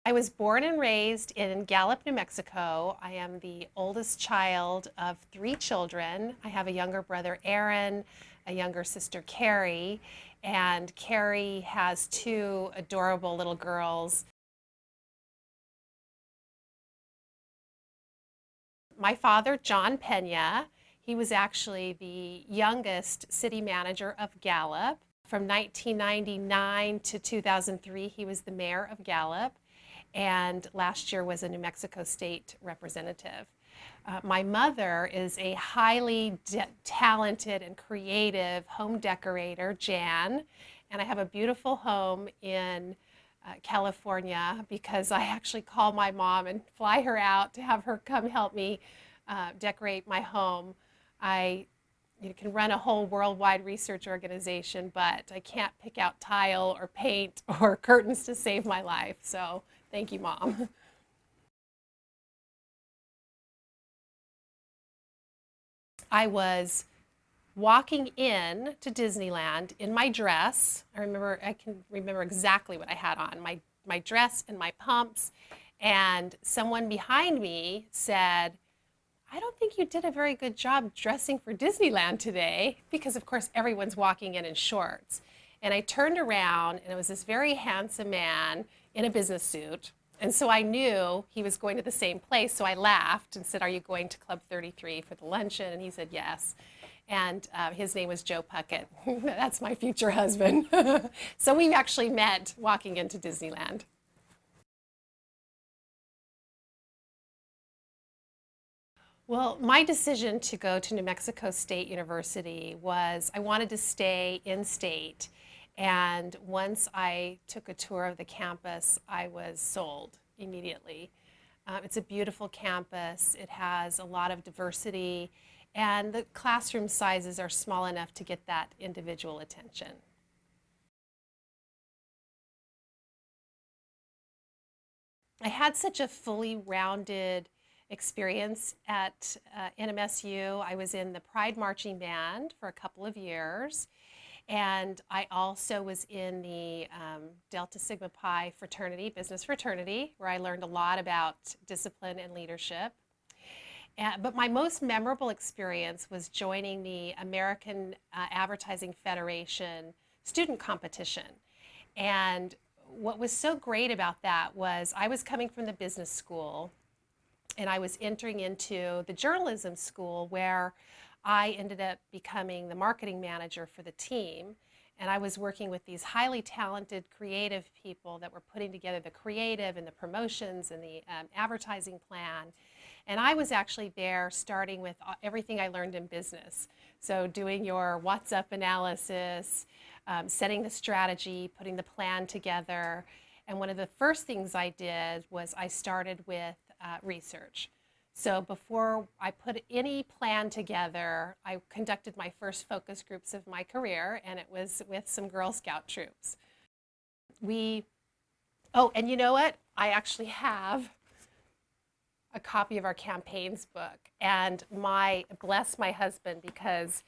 I was born and raised in Gallup, New Mexico. I am the oldest child of 3 children. I have a younger brother, Aaron, a younger sister, Carrie, and Carrie has 2 adorable little girls. My father, John Peña, he was actually the youngest city manager of Gallup. From 1999 to 2003, he was the mayor of Gallup, and last year was a New Mexico State representative. My mother is a highly talented and creative home decorator, Jan, and I have a beautiful home in California because I actually call my mom and fly her out to have her come help me decorate my home. I can run a whole worldwide research organization, but I can't pick out tile or paint or curtains to save my life. So thank you, Mom. I was walking in to Disneyland in my dress. I can remember exactly what I had on, my dress and my pumps. And someone behind me said, I don't think you did a very good job dressing for Disneyland today, because of course everyone's walking in shorts. And I turned around and it was this very handsome man in a business suit. And so I knew he was going to the same place. So I laughed and said, are you going to Club 33 for the luncheon? And he said, yes. And his name was Joe Puckett. That's my future husband. So we actually met walking into Disneyland. Well, my decision to go to New Mexico State University was I wanted to stay in state. And once I took a tour of the campus, I was sold immediately. It's a beautiful campus. It has a lot of diversity, and the classroom sizes are small enough to get that individual attention. I had such a fully rounded experience at NMSU. I was in the Pride Marching Band for a couple of years, and I also was in the Delta Sigma Pi fraternity, business fraternity, where I learned a lot about discipline and leadership. But my most memorable experience was joining the American Advertising Federation student competition. And what was so great about that was I was coming from the business school and I was entering into the journalism school, where I ended up becoming the marketing manager for the team. And I was working with these highly talented creative people that were putting together the creative and the promotions and the advertising plan. And I was actually there starting with everything I learned in business. So doing your what's up analysis, setting the strategy, putting the plan together. And one of the first things I did was I started with research. So before I put any plan together, I conducted my first focus groups of my career, and it was with some Girl Scout troops. Oh, and you know what? I actually have a copy of our campaigns book, and bless my husband, because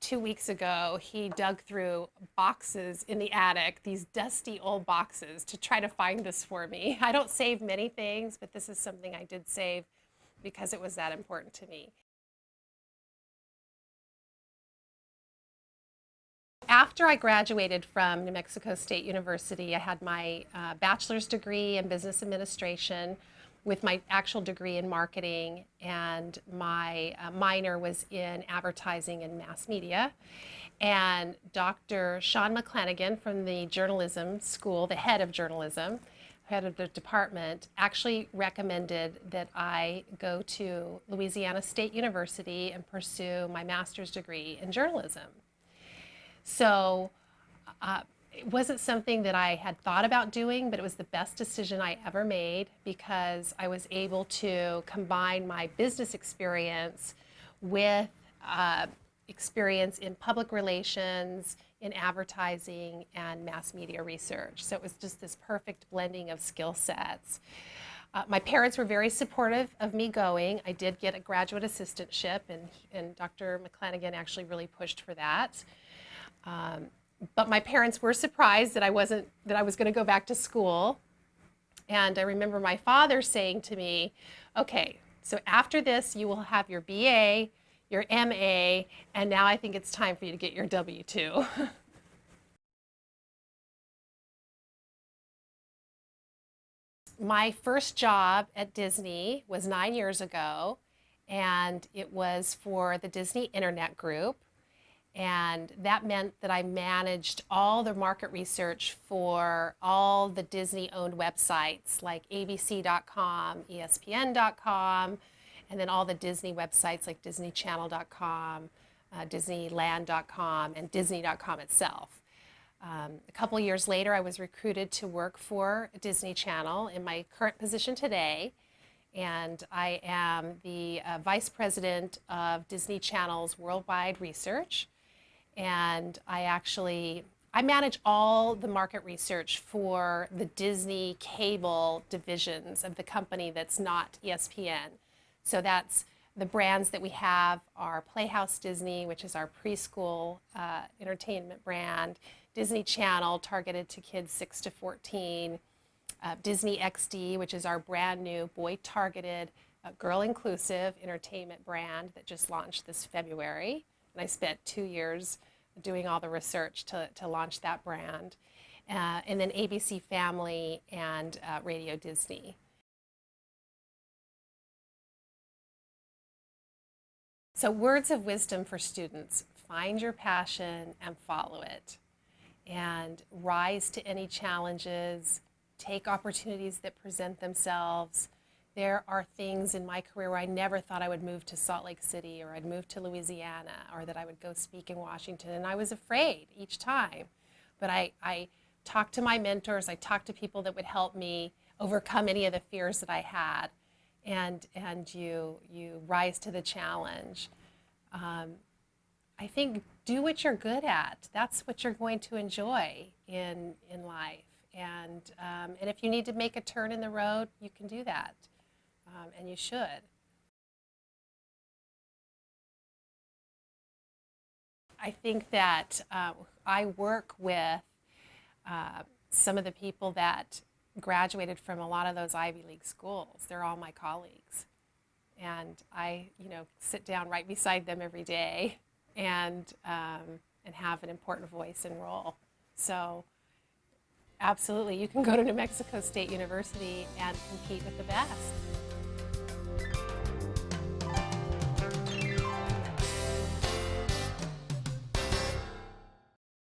2 weeks ago he dug through boxes in the attic, these dusty old boxes, to try to find this for me. I don't save many things, but this is something I did save because it was that important to me. After I graduated from New Mexico State University, I had my bachelor's degree in business administration with my actual degree in marketing, and my minor was in advertising and mass media. And Dr. Sean McClanagan from the journalism school, the head of journalism, head of the department, actually recommended that I go to Louisiana State University and pursue my master's degree in journalism. So it wasn't something that I had thought about doing, but it was the best decision I ever made, because I was able to combine my business experience with experience in public relations, in advertising, and mass media research. So it was just this perfect blending of skill sets. My parents were very supportive of me going. I did get a graduate assistantship, and Dr. McClanagan actually really pushed for that. But my parents were surprised that I was going to go back to school. And I remember my father saying to me, okay, so after this, you will have your BA, your MA, and now I think it's time for you to get your W-2. My first job at Disney was 9 years ago, and it was for the Disney Internet Group. And that meant that I managed all the market research for all the Disney-owned websites like abc.com, espn.com, and then all the Disney websites like disneychannel.com, disneyland.com, and disney.com itself. A couple years later, I was recruited to work for Disney Channel in my current position today, and I am the Vice President of Disney Channel's worldwide research. And I manage all the market research for the Disney cable divisions of the company that's not ESPN. So that's the brands that we have are Playhouse Disney, which is our preschool entertainment brand, Disney Channel, targeted to kids 6 to 14, Disney XD, which is our brand new boy-targeted, girl-inclusive entertainment brand that just launched this February. And I spent 2 years doing all the research to launch that brand. And then ABC Family and Radio Disney. So words of wisdom for students: find your passion and follow it. And rise to any challenges, take opportunities that present themselves. There are things in my career where I never thought I would move to Salt Lake City, or I'd move to Louisiana, or that I would go speak in Washington, and I was afraid each time. But I talked to my mentors, I talked to people that would help me overcome any of the fears that I had, and you rise to the challenge. I think do what you're good at. That's what you're going to enjoy in life. And if you need to make a turn in the road, you can do that, and you should. I think that I work with some of the people that graduated from a lot of those Ivy League schools. They're all my colleagues. And I, sit down right beside them every day and have an important voice and role. So absolutely, you can go to New Mexico State University and compete with the best.